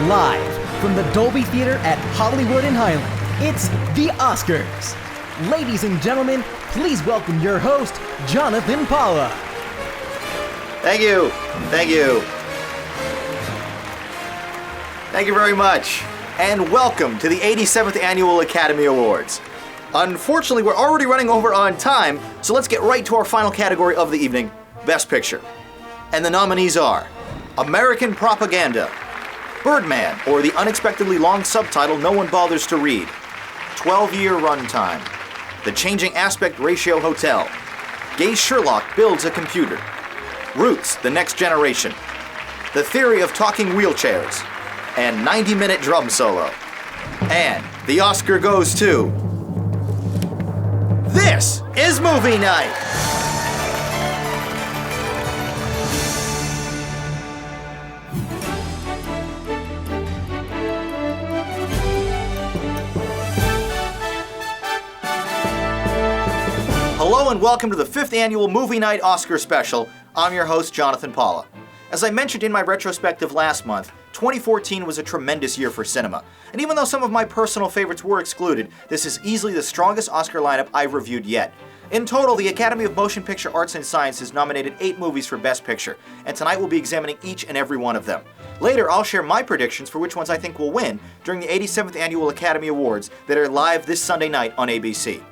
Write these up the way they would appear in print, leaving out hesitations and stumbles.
Live from the Dolby Theater at Hollywood and Highland, it's the Oscars. Ladies and gentlemen, please welcome your host, Jonathan Paula. Thank you. Thank you. Thank you very much. And welcome to the 87th Annual Academy Awards. Unfortunately, we're already running over on time, so let's get right to our final category of the evening, Best Picture. And the nominees are American Propaganda, Birdman, or the unexpectedly long subtitle no one bothers to read, 12-year runtime, The Changing Aspect Ratio Hotel, Gay Sherlock Builds a Computer, Roots, The Next Generation, The Theory of Talking Wheelchairs, and 90-minute drum solo. And the Oscar goes to... This is Movie Night! Hello and welcome to the 5th Annual Movie Night Oscar Special. I'm your host, Jonathan Paula. As I mentioned in my retrospective last month, 2014 was a tremendous year for cinema. And even though some of my personal favorites were excluded, this is easily the strongest Oscar lineup I've reviewed yet. In total, the Academy of Motion Picture Arts and Sciences nominated 8 movies for Best Picture, and tonight we'll be examining each and every one of them. Later, I'll share my predictions for which ones I think will win during the 87th Annual Academy Awards that are live this Sunday night on ABC.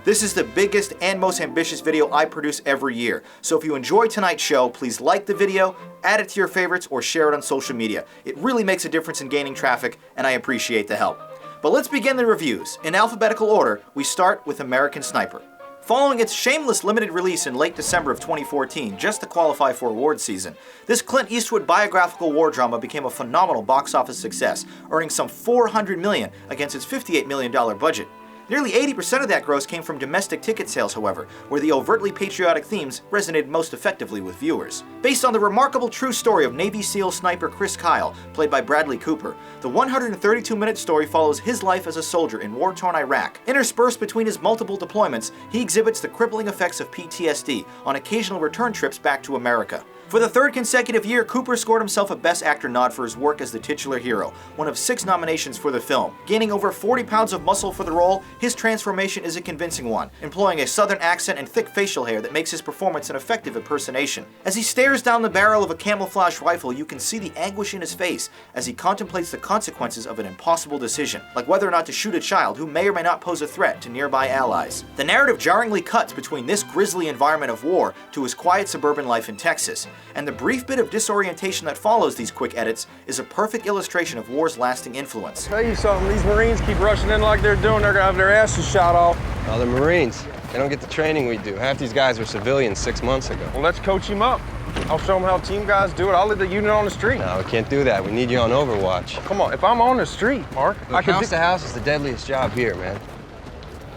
This is the biggest and most ambitious video I produce every year, so if you enjoy tonight's show, please like the video, add it to your favorites, or share it on social media. It really makes a difference in gaining traffic, and I appreciate the help. But let's begin the reviews. In alphabetical order, we start with American Sniper. Following its shameless limited release in late December of 2014, just to qualify for awards season, this Clint Eastwood biographical war drama became a phenomenal box office success, earning some $400 million against its $58 million budget. Nearly 80% of that gross came from domestic ticket sales, however, where the overtly patriotic themes resonated most effectively with viewers. Based on the remarkable true story of Navy SEAL sniper Chris Kyle, played by Bradley Cooper, the 132-minute story follows his life as a soldier in war-torn Iraq. Interspersed between his multiple deployments, he exhibits the crippling effects of PTSD on occasional return trips back to America. For the third consecutive year, Cooper scored himself a Best Actor nod for his work as the titular hero, one of 6 nominations for the film. Gaining over 40 pounds of muscle for the role, his transformation is a convincing one, employing a southern accent and thick facial hair that makes his performance an effective impersonation. As he stares down the barrel of a camouflage rifle, you can see the anguish in his face as he contemplates the consequences of an impossible decision, like whether or not to shoot a child who may or may not pose a threat to nearby allies. The narrative jarringly cuts between this grisly environment of war to his quiet suburban life in Texas, and the brief bit of disorientation that follows these quick edits is a perfect illustration of war's lasting influence. I'll tell you something, these Marines keep rushing in like they're doing, they're gonna have their asses shot off. Oh, they're Marines. They don't get the training we do. Half these guys were civilians 6 months ago. Well, let's coach him up. I'll show them how team guys do it. I'll lead the unit on the street. No, we can't do that. We need you on Overwatch. Come on, if I'm on the street, Mark, I can house to house is the deadliest job here, man.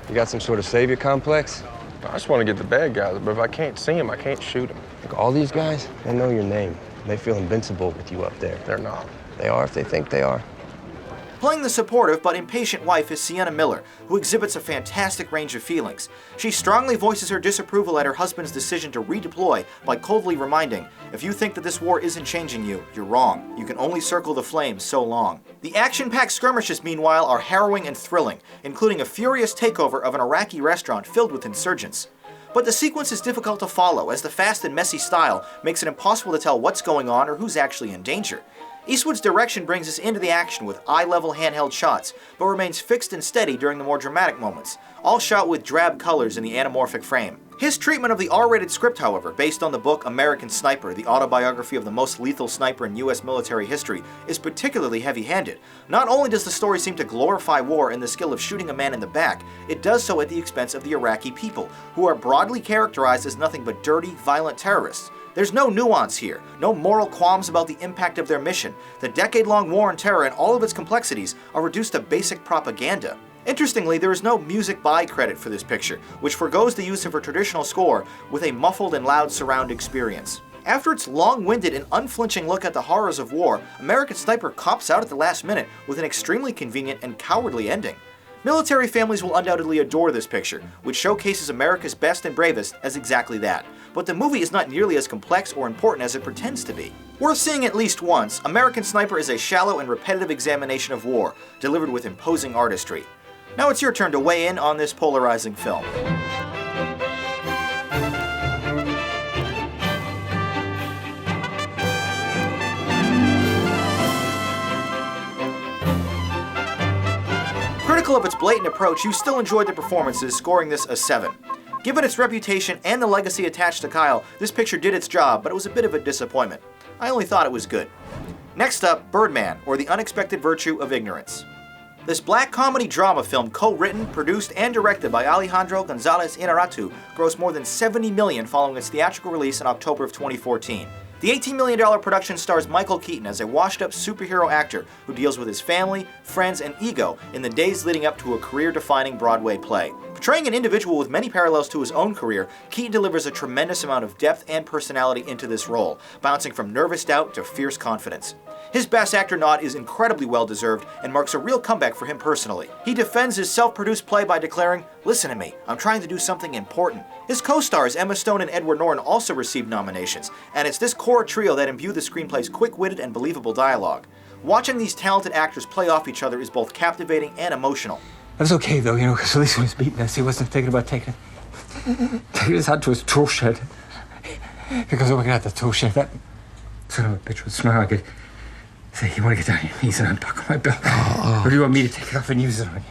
You got some sort of savior complex? I just want to get the bad guys, but if I can't see them, I can't shoot them. Look, all these guys, they know your name. They feel invincible with you up there. They're not. They are if they think they are. Playing the supportive but impatient wife is Sienna Miller, who exhibits a fantastic range of feelings. She strongly voices her disapproval at her husband's decision to redeploy by coldly reminding, "If you think that this war isn't changing you, you're wrong. You can only circle the flames so long." The action-packed skirmishes, meanwhile, are harrowing and thrilling, including a furious takeover of an Iraqi restaurant filled with insurgents. But the sequence is difficult to follow, as the fast and messy style makes it impossible to tell what's going on or who's actually in danger. Eastwood's direction brings us into the action with eye-level handheld shots, but remains fixed and steady during the more dramatic moments, all shot with drab colors in the anamorphic frame. His treatment of the R-rated script, however, based on the book American Sniper, the autobiography of the most lethal sniper in U.S. military history, is particularly heavy-handed. Not only does the story seem to glorify war and the skill of shooting a man in the back, it does so at the expense of the Iraqi people, who are broadly characterized as nothing but dirty, violent terrorists. There's no nuance here, no moral qualms about the impact of their mission. The decade-long war on terror and all of its complexities are reduced to basic propaganda. Interestingly, there is no music by credit for this picture, which forgoes the use of a traditional score with a muffled and loud surround experience. After its long-winded and unflinching look at the horrors of war, American Sniper cops out at the last minute with an extremely convenient and cowardly ending. Military families will undoubtedly adore this picture, which showcases America's best and bravest as exactly that. But the movie is not nearly as complex or important as it pretends to be. Worth seeing at least once, American Sniper is a shallow and repetitive examination of war, delivered with imposing artistry. Now it's your turn to weigh in on this polarizing film. Critical of its blatant approach, you still enjoyed the performances, scoring this a 7. Given its reputation and the legacy attached to Kyle, this picture did its job, but it was a bit of a disappointment. I only thought it was good. Next up, Birdman, or The Unexpected Virtue of Ignorance. This black comedy drama film, co-written, produced, and directed by Alejandro González Inarritu, grossed more than $70 million following its theatrical release in October of 2014. The $18 million production stars Michael Keaton as a washed-up superhero actor who deals with his family, friends, and ego in the days leading up to a career-defining Broadway play. Portraying an individual with many parallels to his own career, Keaton delivers a tremendous amount of depth and personality into this role, bouncing from nervous doubt to fierce confidence. His Best Actor nod is incredibly well-deserved and marks a real comeback for him personally. He defends his self-produced play by declaring, "Listen to me, I'm trying to do something important." His co-stars Emma Stone and Edward Norton also received nominations, and it's this core trio that imbue the screenplay's quick-witted and believable dialogue. Watching these talented actors play off each other is both captivating and emotional. It was okay, though, because at least when he was beating us, he wasn't thinking about taking his hand to his tool shed. He goes, looking at the tool shed, that son of a bitch would smile. I could say, "You want to get down on your knees and unbuckle my belt? Or do you want me to take it off and use it on you?"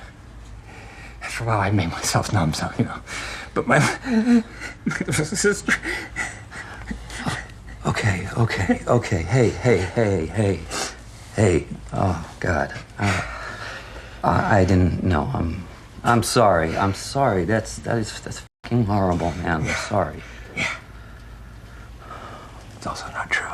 After a while, I made myself numb, so, But my little sister... Okay. Hey. Oh, God. I didn't know. I'm sorry. That's fucking horrible, man. I'm sorry. Yeah. It's also not true.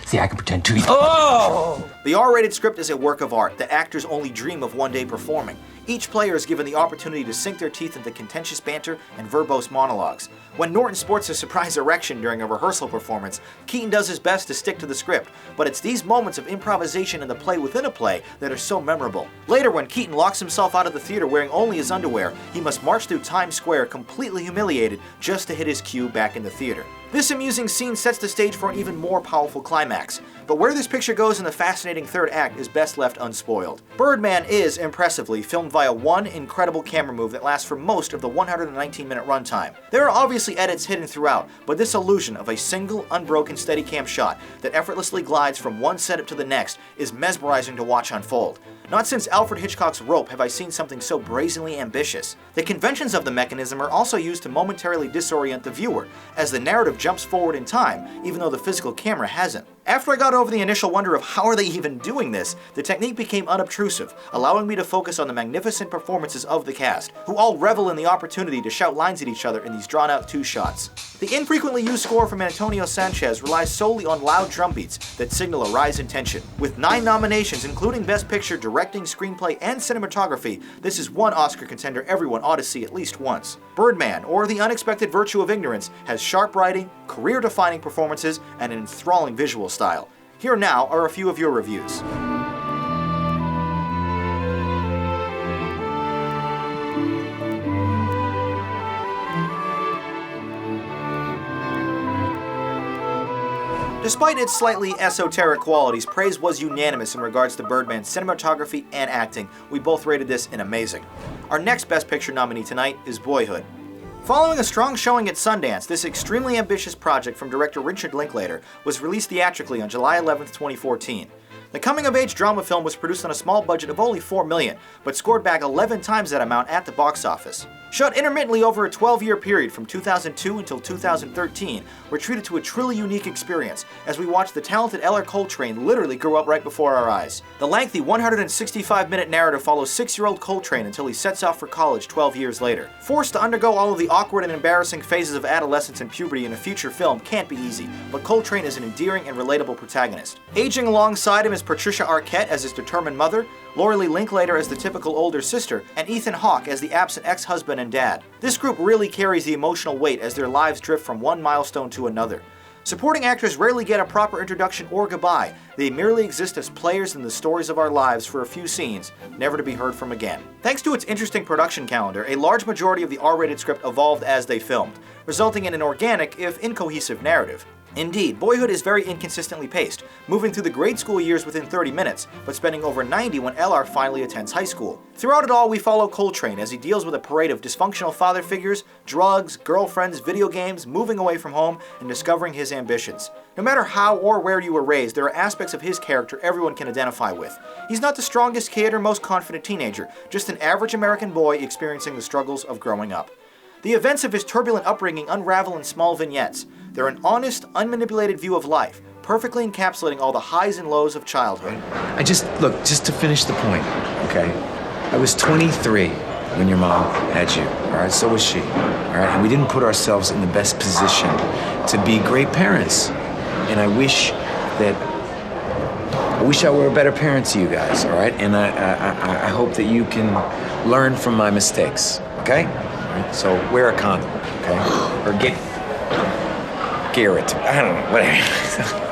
See, I can pretend to. Oh! The R-rated script is a work of art that actors only dream of one day performing. Each player is given the opportunity to sink their teeth into contentious banter and verbose monologues. When Norton sports a surprise erection during a rehearsal performance, Keaton does his best to stick to the script, but it's these moments of improvisation in the play within a play that are so memorable. Later, when Keaton locks himself out of the theater wearing only his underwear, he must march through Times Square completely humiliated just to hit his cue back in the theater. This amusing scene sets the stage for an even more powerful climax, but where this picture goes in the fascinating third act is best left unspoiled. Birdman is, impressively, filmed via one incredible camera move that lasts for most of the 119-minute runtime. There are obviously edits hidden throughout, but this illusion of a single, unbroken Steadicam shot that effortlessly glides from one setup to the next is mesmerizing to watch unfold. Not since Alfred Hitchcock's Rope have I seen something so brazenly ambitious. The conventions of the mechanism are also used to momentarily disorient the viewer, as the narrative jumps forward in time, even though the physical camera hasn't. After I got over the initial wonder of how are they even doing this, the technique became unobtrusive, allowing me to focus on the magnificent performances of the cast, who all revel in the opportunity to shout lines at each other in these drawn-out two-shots. The infrequently used score from Antonio Sanchez relies solely on loud drum beats that signal a rise in tension. With 9 nominations, including Best Picture, Directing, Screenplay, and Cinematography, this is one Oscar contender everyone ought to see at least once. Birdman, or The Unexpected Virtue of Ignorance, has sharp writing, career-defining performances, and an enthralling visual style. Here now are a few of your reviews. Despite its slightly esoteric qualities, praise was unanimous in regards to Birdman's cinematography and acting. We both rated this an amazing. Our next Best Picture nominee tonight is Boyhood. Following a strong showing at Sundance, this extremely ambitious project from director Richard Linklater was released theatrically on July 11, 2014. The coming-of-age drama film was produced on a small budget of only $4 million, but scored back 11 times that amount at the box office. Shot intermittently over a 12-year period from 2002 until 2013, we're treated to a truly unique experience as we watch the talented Eller Coltrane literally grow up right before our eyes. The lengthy 165-minute narrative follows 6-year-old Coltrane until he sets off for college 12 years later. Forced to undergo all of the awkward and embarrassing phases of adolescence and puberty in a feature film can't be easy, but Coltrane is an endearing and relatable protagonist. Aging alongside him is Patricia Arquette as his determined mother, Laura Lee Linklater as the typical older sister, and Ethan Hawke as the absent ex-husband and dad. This group really carries the emotional weight as their lives drift from one milestone to another. Supporting actors rarely get a proper introduction or goodbye. They merely exist as players in the stories of our lives for a few scenes, never to be heard from again. Thanks to its interesting production calendar, a large majority of the R-rated script evolved as they filmed, resulting in an organic, if incohesive, narrative. Indeed, Boyhood is very inconsistently paced, moving through the grade school years within 30 minutes, but spending over 90 when LR finally attends high school. Throughout it all, we follow Coltrane as he deals with a parade of dysfunctional father figures, drugs, girlfriends, video games, moving away from home, and discovering his ambitions. No matter how or where you were raised, there are aspects of his character everyone can identify with. He's not the strongest kid or most confident teenager, just an average American boy experiencing the struggles of growing up. The events of his turbulent upbringing unravel in small vignettes. They're an honest, unmanipulated view of life, perfectly encapsulating all the highs and lows of childhood. just to finish the point, okay? I was 23 when your mom had you, all right? So was she, all right? And we didn't put ourselves in the best position to be great parents. And I wish I were a better parent to you guys, all right? And I hope that you can learn from my mistakes, okay? All right? So wear a condom, okay? Or get Garrett. I don't know, whatever.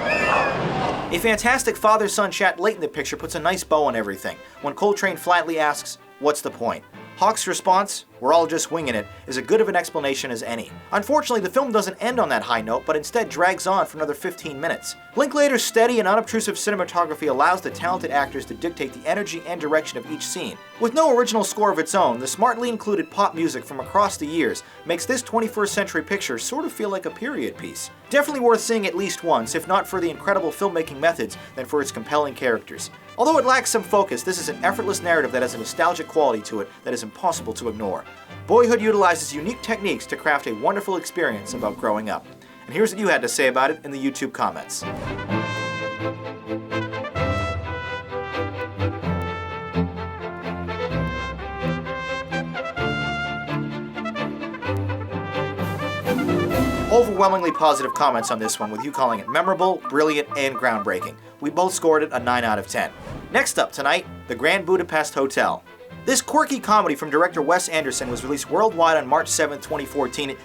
A fantastic father-son chat late in the picture puts a nice bow on everything, when Coltrane flatly asks, "What's the point?" Hawk's response, "We're all just winging it," is as good of an explanation as any. Unfortunately, the film doesn't end on that high note, but instead drags on for another 15 minutes. Linklater's steady and unobtrusive cinematography allows the talented actors to dictate the energy and direction of each scene. With no original score of its own, the smartly included pop music from across the years makes this 21st century picture sort of feel like a period piece. Definitely worth seeing at least once, if not for the incredible filmmaking methods, then for its compelling characters. Although it lacks some focus, this is an effortless narrative that has a nostalgic quality to it that is impossible to ignore. Boyhood utilizes unique techniques to craft a wonderful experience about growing up. And here's what you had to say about it in the YouTube comments. Overwhelmingly positive comments on this one, with you calling it memorable, brilliant, and groundbreaking. We both scored it a 9 out of 10. Next up tonight, the Grand Budapest Hotel. This quirky comedy from director Wes Anderson was released worldwide on March 7, 2014.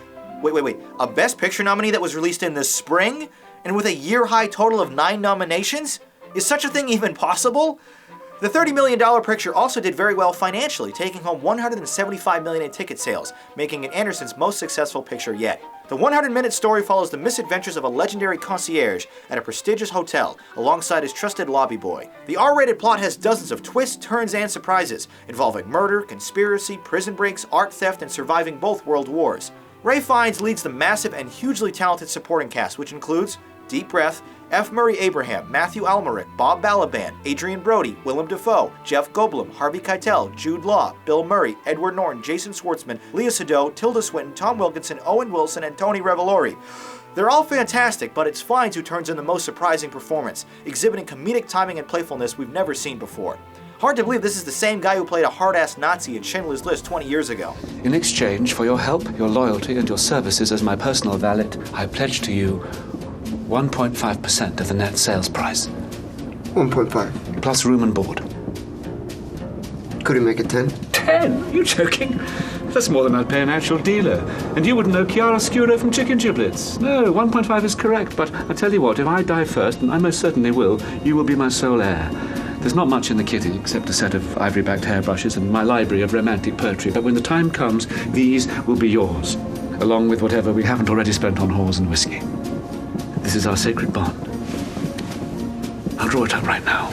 Wait, a Best Picture nominee that was released in the spring? And with a year-high total of 9 nominations? Is such a thing even possible? The $30 million picture also did very well financially, taking home $175 million in ticket sales, making it Anderson's most successful picture yet. The 100-minute story follows the misadventures of a legendary concierge at a prestigious hotel alongside his trusted lobby boy. The R-rated plot has dozens of twists, turns, and surprises, involving murder, conspiracy, prison breaks, art theft, and surviving both world wars. Ralph Fiennes leads the massive and hugely talented supporting cast, which includes Deep Breath, F. Murray Abraham, Matthew Almeric, Bob Balaban, Adrian Brody, Willem Dafoe, Jeff Goldblum, Harvey Keitel, Jude Law, Bill Murray, Edward Norton, Jason Schwartzman, Lea Seydoux, Tilda Swinton, Tom Wilkinson, Owen Wilson, and Tony Revolori. They're all fantastic, but it's Fiennes who turns in the most surprising performance, exhibiting comedic timing and playfulness we've never seen before. Hard to believe this is the same guy who played a hard-ass Nazi in Schindler's List 20 years ago. In exchange for your help, your loyalty, and your services as my personal valet, I pledge to you 1.5% of the net sales price. 1.5. Plus room and board. Could we make it 10? 10? Are you joking? That's more than I'd pay an actual dealer. And you wouldn't know chiaroscuro from chicken giblets. No, 1.5 is correct, but I tell you what, if I die first, and I most certainly will, you will be my sole heir. There's not much in the kitty except a set of ivory-backed hairbrushes and my library of romantic poetry, but when the time comes, these will be yours, along with whatever we haven't already spent on whores and whiskey. This is our sacred bond. I'll draw it up right now.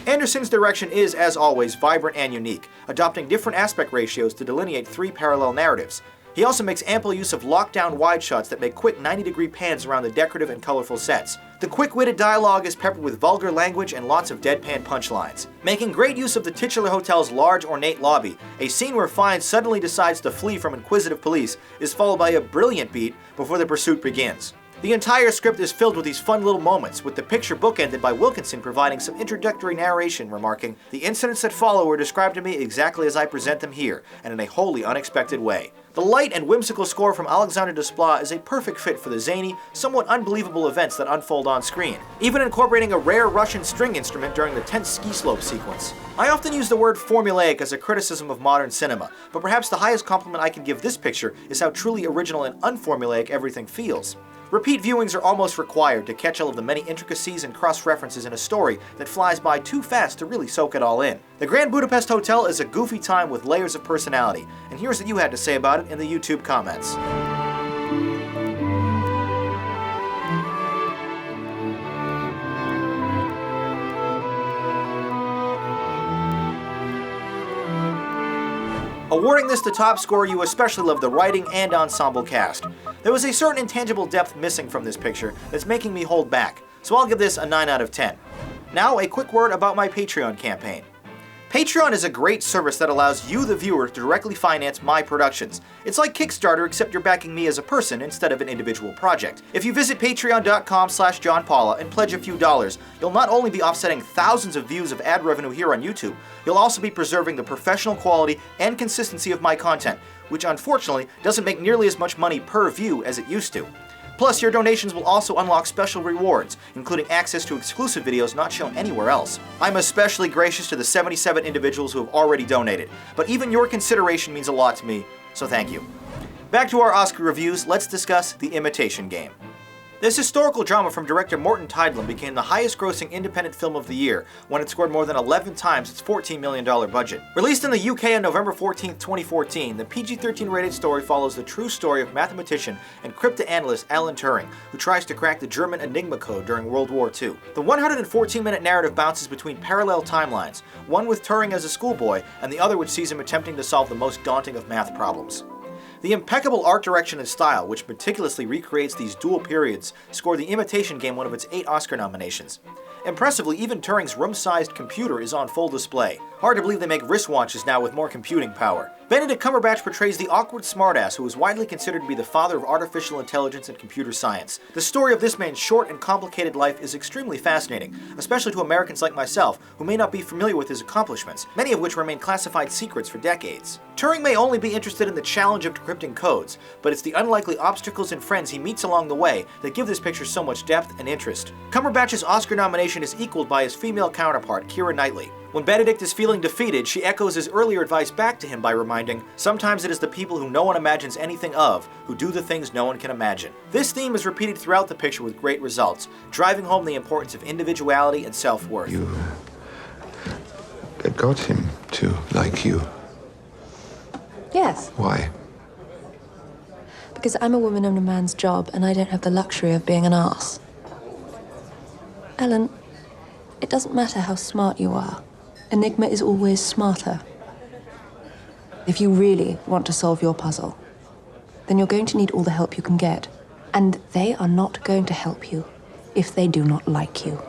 Anderson's direction is, as always, vibrant and unique, adopting different aspect ratios to delineate 3 parallel narratives. He also makes ample use of lockdown wide shots that make quick 90-degree pans around the decorative and colorful sets. The quick-witted dialogue is peppered with vulgar language and lots of deadpan punchlines. Making great use of the titular hotel's large, ornate lobby, a scene where Fiennes suddenly decides to flee from inquisitive police is followed by a brilliant beat before the pursuit begins. The entire script is filled with these fun little moments, with the picture bookended by Wilkinson providing some introductory narration, remarking, "The incidents that follow were described to me exactly as I present them here, and in a wholly unexpected way." The light and whimsical score from Alexander Desplat is a perfect fit for the zany, somewhat unbelievable events that unfold on screen, even incorporating a rare Russian string instrument during the tense ski slope sequence. I often use the word formulaic as a criticism of modern cinema, but perhaps the highest compliment I can give this picture is how truly original and unformulaic everything feels. Repeat viewings are almost required to catch all of the many intricacies and cross-references in a story that flies by too fast to really soak it all in. The Grand Budapest Hotel is a goofy time with layers of personality, and here's what you had to say about it in the YouTube comments. Awarding this the top score, you especially love the writing and ensemble cast. There was a certain intangible depth missing from this picture that's making me hold back, so I'll give this a 9 out of 10. Now, a quick word about my Patreon campaign. Patreon is a great service that allows you, the viewer, to directly finance my productions. It's like Kickstarter, except you're backing me as a person instead of an individual project. If you visit patreon.com/JohnPaula and pledge a few dollars, you'll not only be offsetting thousands of views of ad revenue here on YouTube, you'll also be preserving the professional quality and consistency of my content, which unfortunately doesn't make nearly as much money per view as it used to. Plus, your donations will also unlock special rewards, including access to exclusive videos not shown anywhere else. I'm especially gracious to the 77 individuals who have already donated, but even your consideration means a lot to me, so thank you. Back to our Oscar reviews, let's discuss The Imitation Game. This historical drama from director Morton Teidlin became the highest-grossing independent film of the year when it scored more than 11 times its $14 million budget. Released in the UK on November 14, 2014, the PG-13 rated story follows the true story of mathematician and cryptanalyst Alan Turing, who tries to crack the German Enigma code during World War II. The 114-minute narrative bounces between parallel timelines, one with Turing as a schoolboy and the other which sees him attempting to solve the most daunting of math problems. The impeccable art direction and style, which meticulously recreates these dual periods, scored The Imitation Game one of its 8 Oscar nominations. Impressively, even Turing's room-sized computer is on full display. Hard to believe they make wristwatches now with more computing power. Benedict Cumberbatch portrays the awkward smartass who is widely considered to be the father of artificial intelligence and computer science. The story of this man's short and complicated life is extremely fascinating, especially to Americans like myself who may not be familiar with his accomplishments, many of which remain classified secrets for decades. Turing may only be interested in the challenge of decrypting codes, but it's the unlikely obstacles and friends he meets along the way that give this picture so much depth and interest. Cumberbatch's Oscar nomination is equaled by his female counterpart, Keira Knightley. When Benedict is feeling defeated, she echoes his earlier advice back to him by reminding, "Sometimes it is the people who no one imagines anything of who do the things no one can imagine." This theme is repeated throughout the picture with great results, driving home the importance of individuality and self-worth. You got him to like you. Yes. Why? Because I'm a woman in a man's job and I don't have the luxury of being an arse. Ellen, it doesn't matter how smart you are. Enigma is always smarter. If you really want to solve your puzzle, then you're going to need all the help you can get. And they are not going to help you if they do not like you.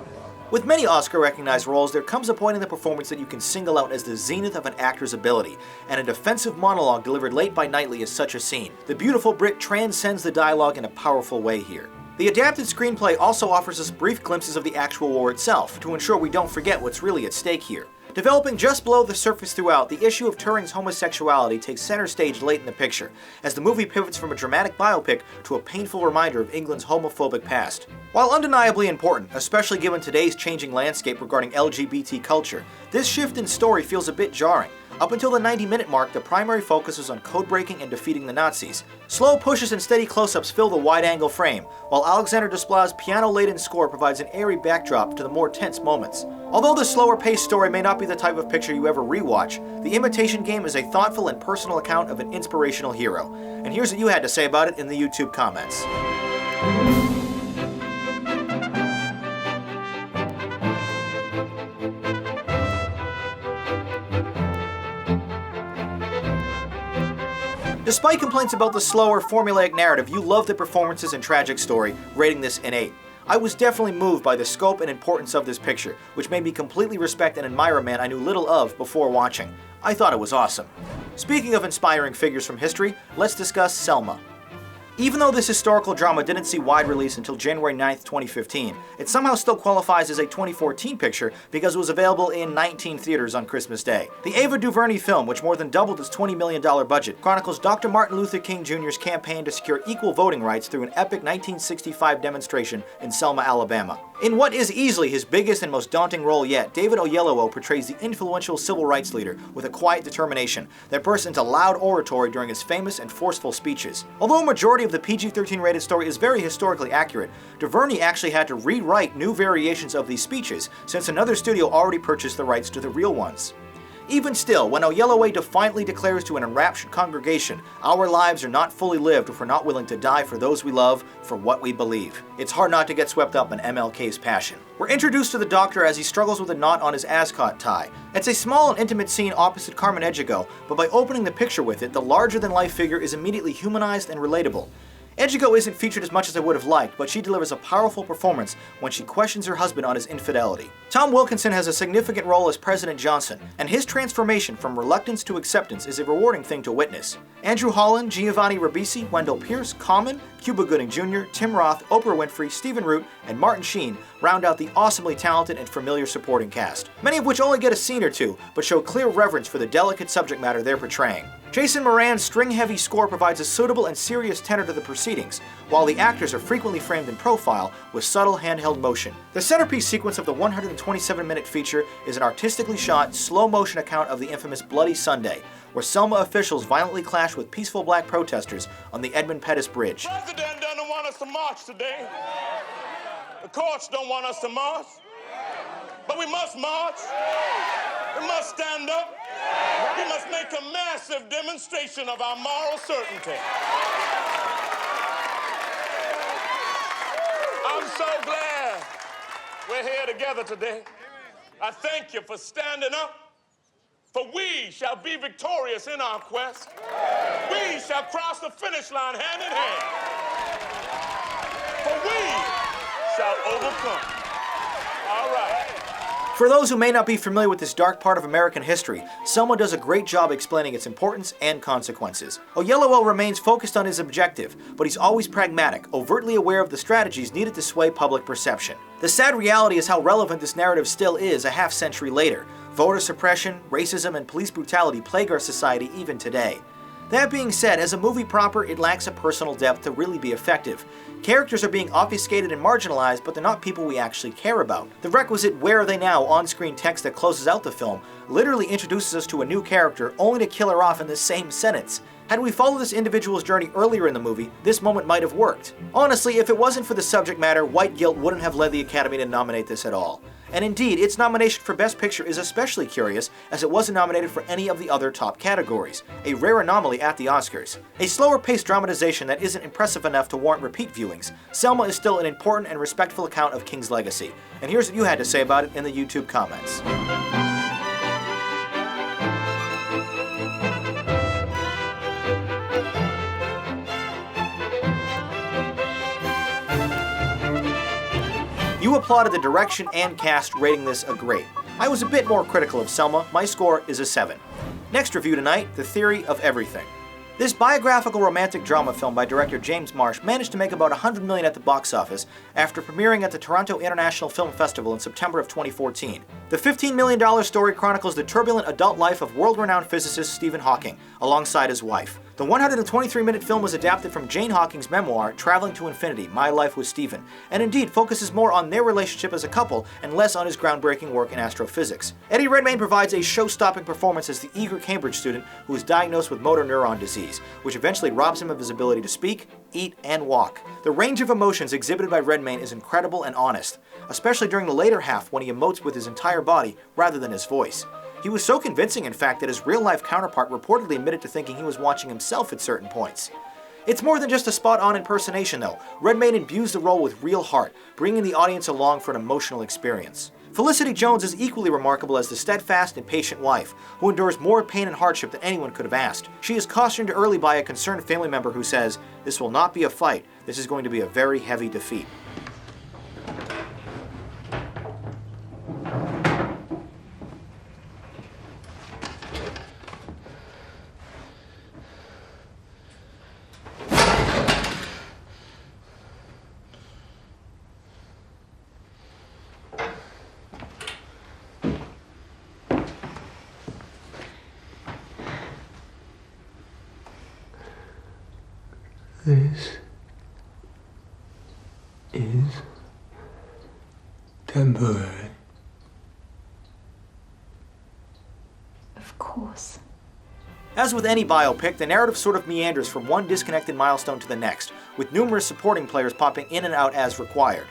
With many Oscar-recognized roles, there comes a point in the performance that you can single out as the zenith of an actor's ability, and a defensive monologue delivered late by Knightley is such a scene. The beautiful Brit transcends the dialogue in a powerful way here. The adapted screenplay also offers us brief glimpses of the actual war itself, to ensure we don't forget what's really at stake here. Developing just below the surface throughout, the issue of Turing's homosexuality takes center stage late in the picture, as the movie pivots from a dramatic biopic to a painful reminder of England's homophobic past. While undeniably important, especially given today's changing landscape regarding LGBT culture, this shift in story feels a bit jarring. Up until the 90-minute mark, the primary focus is on code-breaking and defeating the Nazis. Slow pushes and steady close-ups fill the wide-angle frame, while Alexander Desplat's piano-laden score provides an airy backdrop to the more tense moments. Although the slower-paced story may not be the type of picture you ever rewatch, The Imitation Game is a thoughtful and personal account of an inspirational hero. And here's what you had to say about it in the YouTube comments. Despite complaints about the slower, formulaic narrative, you love the performances and tragic story, rating this an 8. I was definitely moved by the scope and importance of this picture, which made me completely respect and admire a man I knew little of before watching. I thought it was awesome. Speaking of inspiring figures from history, let's discuss Selma. Even though this historical drama didn't see wide release until January 9th, 2015, it somehow still qualifies as a 2014 picture because it was available in 19 theaters on Christmas Day. The Ava DuVernay film, which more than doubled its $20 million budget, chronicles Dr. Martin Luther King Jr.'s campaign to secure equal voting rights through an epic 1965 demonstration in Selma, Alabama. In what is easily his biggest and most daunting role yet, David Oyelowo portrays the influential civil rights leader with a quiet determination that bursts into loud oratory during his famous and forceful speeches. Although a majority of the PG-13 rated story is very historically accurate, DuVernay actually had to rewrite new variations of these speeches since another studio already purchased the rights to the real ones. Even still, when Oyelowo defiantly declares to an enraptured congregation, "Our lives are not fully lived if we're not willing to die for those we love, for what we believe," it's hard not to get swept up in MLK's passion. We're introduced to the Doctor as he struggles with a knot on his ascot tie. It's a small and intimate scene opposite Carmen Egigo, but by opening the picture with it, the larger-than-life figure is immediately humanized and relatable. Egigo isn't featured as much as I would have liked, but she delivers a powerful performance when she questions her husband on his infidelity. Tom Wilkinson has a significant role as President Johnson, and his transformation from reluctance to acceptance is a rewarding thing to witness. Andrew Holland, Giovanni Ribisi, Wendell Pierce, Common, Cuba Gooding Jr., Tim Roth, Oprah Winfrey, Stephen Root, and Martin Sheen round out the awesomely talented and familiar supporting cast, many of which only get a scene or two, but show clear reverence for the delicate subject matter they're portraying. Jason Moran's string-heavy score provides a suitable and serious tenor to the proceedings, while the actors are frequently framed in profile with subtle handheld motion. The centerpiece sequence of the 127-minute feature is an artistically shot, slow-motion account of the infamous Bloody Sunday, where Selma officials violently clash with peaceful black protesters on the Edmund Pettus Bridge. The president doesn't want us to march today. The courts don't want us to march. But we must march. We must stand up. We must make a massive demonstration of our moral certainty. I'm so glad we're here together today. I thank you for standing up, for we shall be victorious in our quest. We shall cross the finish line hand in hand. For we shall overcome. All right. For those who may not be familiar with this dark part of American history, Selma does a great job explaining its importance and consequences. Oyelowo remains focused on his objective, but he's always pragmatic, overtly aware of the strategies needed to sway public perception. The sad reality is how relevant this narrative still is a half-century later. Voter suppression, racism, and police brutality plague our society even today. That being said, as a movie proper, it lacks a personal depth to really be effective. Characters are being obfuscated and marginalized, but they're not people we actually care about. The requisite "where are they now" on-screen text that closes out the film literally introduces us to a new character only to kill her off in the same sentence. Had we followed this individual's journey earlier in the movie, this moment might have worked. Honestly, if it wasn't for the subject matter, white guilt wouldn't have led the Academy to nominate this at all. And indeed, its nomination for Best Picture is especially curious, as it wasn't nominated for any of the other top categories, a rare anomaly at the Oscars. A slower-paced dramatization that isn't impressive enough to warrant repeat viewings, Selma is still an important and respectful account of King's legacy. And here's what you had to say about it in the YouTube comments. You applauded the direction and cast, rating this a great. I was a bit more critical of Selma. My score is a 7. Next review tonight, The Theory of Everything. This biographical romantic drama film by director James Marsh managed to make about $100 million at the box office after premiering at the Toronto International Film Festival in September of 2014. The $15 million story chronicles the turbulent adult life of world-renowned physicist Stephen Hawking, alongside his wife. The 123-minute film was adapted from Jane Hawking's memoir, Traveling to Infinity, My Life with Stephen, and indeed focuses more on their relationship as a couple and less on his groundbreaking work in astrophysics. Eddie Redmayne provides a show-stopping performance as the eager Cambridge student who is diagnosed with motor neuron disease, which eventually robs him of his ability to speak, eat, and walk. The range of emotions exhibited by Redmayne is incredible and honest, especially during the later half when he emotes with his entire body rather than his voice. He was so convincing, in fact, that his real-life counterpart reportedly admitted to thinking he was watching himself at certain points. It's more than just a spot-on impersonation, though. Redmayne imbues the role with real heart, bringing the audience along for an emotional experience. Felicity Jones is equally remarkable as the steadfast and patient wife, who endures more pain and hardship than anyone could have asked. She is cautioned early by a concerned family member who says, "This will not be a fight. This is going to be a very heavy defeat." This is temporary. Of course. As with any biopic, the narrative sort of meanders from one disconnected milestone to the next, with numerous supporting players popping in and out as required.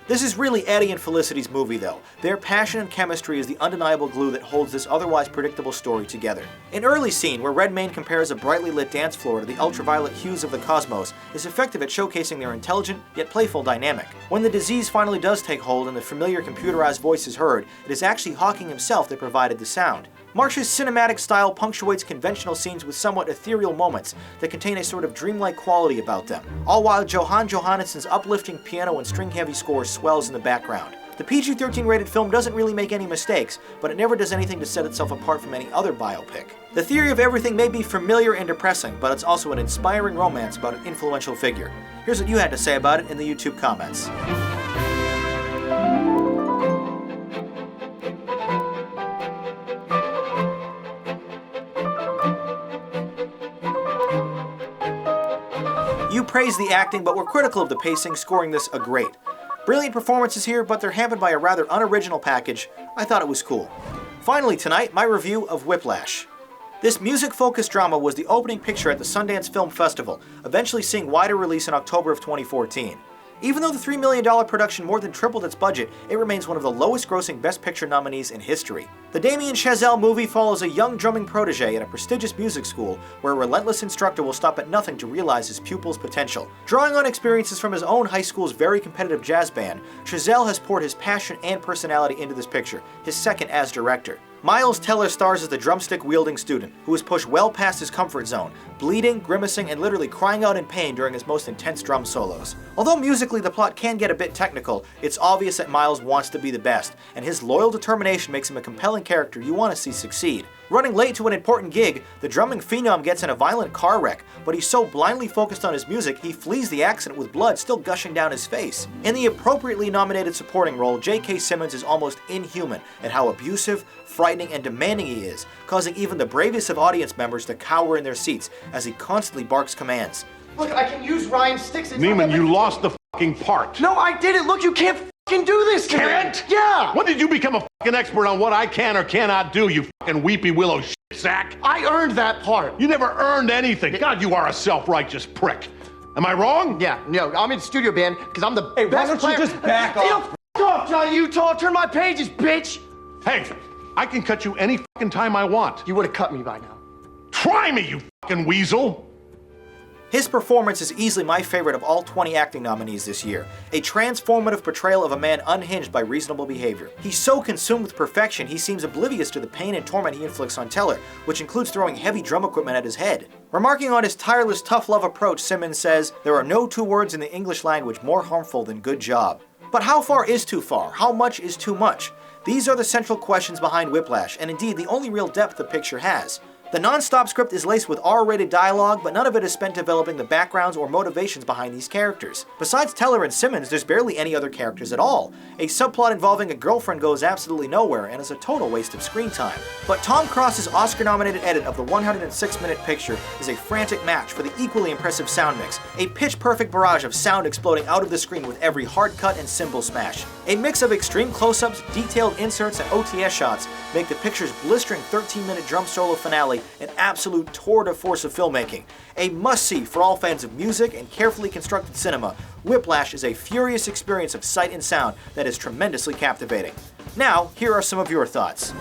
This is really Eddie and Felicity's movie though. Their passion and chemistry is the undeniable glue that holds this otherwise predictable story together. An early scene where Redmayne compares a brightly lit dance floor to the ultraviolet hues of the cosmos is effective at showcasing their intelligent yet playful dynamic. When the disease finally does take hold and the familiar computerized voice is heard, it is actually Hawking himself that provided the sound. Marsh's cinematic style punctuates conventional scenes with somewhat ethereal moments that contain a sort of dreamlike quality about them, all while Johan Johannesson's uplifting piano and string-heavy score swells in the background. The PG-13 rated film doesn't really make any mistakes, but it never does anything to set itself apart from any other biopic. The theory of everything may be familiar and depressing, but it's also an inspiring romance about an influential figure. Here's what you had to say about it in the YouTube comments. You praised the acting, but were critical of the pacing, scoring this a great. Brilliant performances here, but they're hampered by a rather unoriginal package. I thought it was cool. Finally tonight, my review of Whiplash. This music-focused drama was the opening picture at the Sundance Film Festival, eventually seeing wider release in October of 2014. Even though the $3 million production more than tripled its budget, it remains one of the lowest-grossing Best Picture nominees in history. The Damien Chazelle movie follows a young drumming protege at a prestigious music school where a relentless instructor will stop at nothing to realize his pupil's potential. Drawing on experiences from his own high school's very competitive jazz band, Chazelle has poured his passion and personality into this picture, his second as director. Miles Teller stars as the drumstick-wielding student, who is pushed well past his comfort zone, bleeding, grimacing, and literally crying out in pain during his most intense drum solos. Although musically the plot can get a bit technical, it's obvious that Miles wants to be the best, and his loyal determination makes him a compelling character you want to see succeed. Running late to an important gig, the drumming phenom gets in a violent car wreck, but he's so blindly focused on his music he flees the accident with blood still gushing down his face. In the appropriately nominated supporting role, J.K. Simmons is almost inhuman at how abusive, frightening, and demanding he is, causing even the bravest of audience members to cower in their seats as he constantly barks commands. Look, I can use Ryan's sticks. Neiman, you lost the fucking part. No, I didn't. Look, you can't fucking do this to me. Can't? Yeah. When did you become a fucking expert on what I can or cannot do, you fucking weepy willow shit sack? I earned that part. You never earned anything. God, you are a self-righteous prick. Am I wrong? Yeah, no, I'm in studio band because I'm the Hey, best why don't player. you just back off? You know, f off, Johnny Utah. Turn my pages, bitch. Hey, I can cut you any fucking time I want. You would have cut me by now. Try me, you fucking weasel. His performance is easily my favorite of all 20 acting nominees this year, a transformative portrayal of a man unhinged by reasonable behavior. He's so consumed with perfection he seems oblivious to the pain and torment he inflicts on Teller, which includes throwing heavy drum equipment at his head. Remarking on his tireless tough love approach, Simmons says, "There are no two words in the English language more harmful than good job." But how far is too far? How much is too much? These are the central questions behind Whiplash, and indeed the only real depth the picture has. The non-stop script is laced with R-rated dialogue, but none of it is spent developing the backgrounds or motivations behind these characters. Besides Teller and Simmons, there's barely any other characters at all. A subplot involving a girlfriend goes absolutely nowhere and is a total waste of screen time. But Tom Cross's Oscar-nominated edit of the 106-minute picture is a frantic match for the equally impressive sound mix, a pitch-perfect barrage of sound exploding out of the screen with every hard cut and cymbal smash. A mix of extreme close-ups, detailed inserts, and OTS shots make the picture's blistering 13-minute drum solo finale an absolute tour de force of filmmaking. A must-see for all fans of music and carefully constructed cinema, Whiplash is a furious experience of sight and sound that is tremendously captivating. Now, here are some of your thoughts.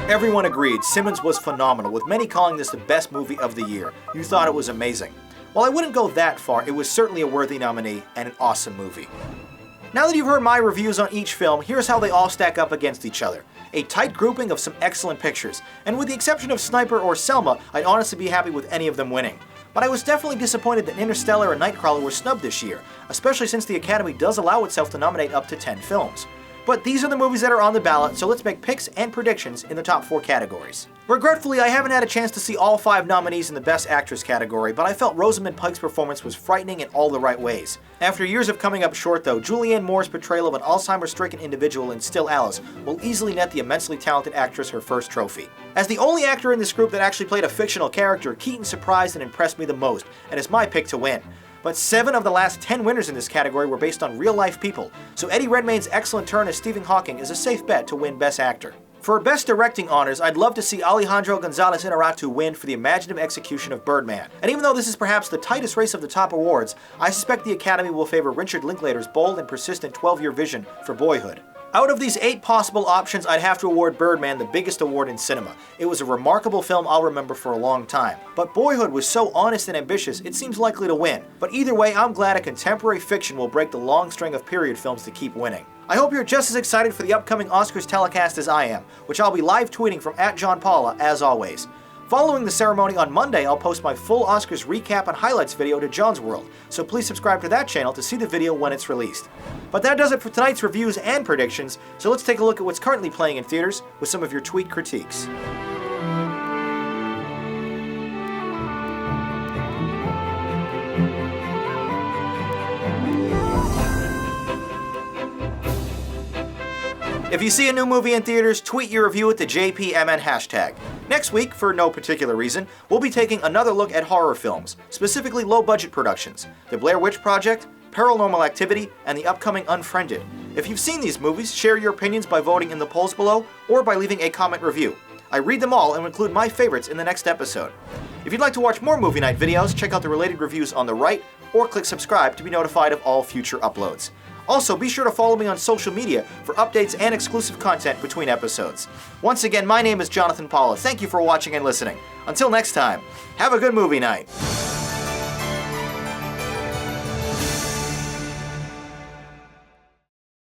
Everyone agreed, Simmons was phenomenal, with many calling this the best movie of the year. You thought it was amazing. While I wouldn't go that far, it was certainly a worthy nominee and an awesome movie. Now that you've heard my reviews on each film, here's how they all stack up against each other. A tight grouping of some excellent pictures, and with the exception of Sniper or Selma, I'd honestly be happy with any of them winning. But I was definitely disappointed that Interstellar and Nightcrawler were snubbed this year, especially since the Academy does allow itself to nominate up to 10 films. But these are the movies that are on the ballot, so let's make picks and predictions in the top 4 categories. Regretfully, I haven't had a chance to see all 5 nominees in the Best Actress category, but I felt Rosamund Pike's performance was frightening in all the right ways. After years of coming up short though, Julianne Moore's portrayal of an Alzheimer's-stricken individual in Still Alice will easily net the immensely talented actress her first trophy. As the only actor in this group that actually played a fictional character, Keaton surprised and impressed me the most, and is my pick to win. but 7 of the last 10 winners in this category were based on real-life people, so Eddie Redmayne's excellent turn as Stephen Hawking is a safe bet to win Best Actor. For Best Directing honors, I'd love to see Alejandro González Inarritu win for the imaginative execution of Birdman. And even though this is perhaps the tightest race of the top awards, I suspect the Academy will favor Richard Linklater's bold and persistent 12-year vision for Boyhood. Out of these 8 possible options, I'd have to award Birdman the biggest award in cinema. It was a remarkable film I'll remember for a long time. But Boyhood was so honest and ambitious, it seems likely to win. But either way, I'm glad a contemporary fiction will break the long string of period films to keep winning. I hope you're just as excited for the upcoming Oscars telecast as I am, which I'll be live tweeting from @JohnPaula as always. Following the ceremony on Monday, I'll post my full Oscars recap and highlights video to John's World, so please subscribe to that channel to see the video when it's released. But that does it for tonight's reviews and predictions, so let's take a look at what's currently playing in theaters with some of your tweet critiques. If you see a new movie in theaters, tweet your review with the JPMN hashtag. Next week, for no particular reason, we'll be taking another look at horror films, specifically low-budget productions, The Blair Witch Project, Paranormal Activity, and the upcoming Unfriended. If you've seen these movies, share your opinions by voting in the polls below or by leaving a comment review. I read them all and will include my favorites in the next episode. If you'd like to watch more movie night videos, check out the related reviews on the right or click subscribe to be notified of all future uploads. Also, be sure to follow me on social media for updates and exclusive content between episodes. Once again, my name is Jonathan Paula. Thank you for watching and listening. Until next time, have a good movie night.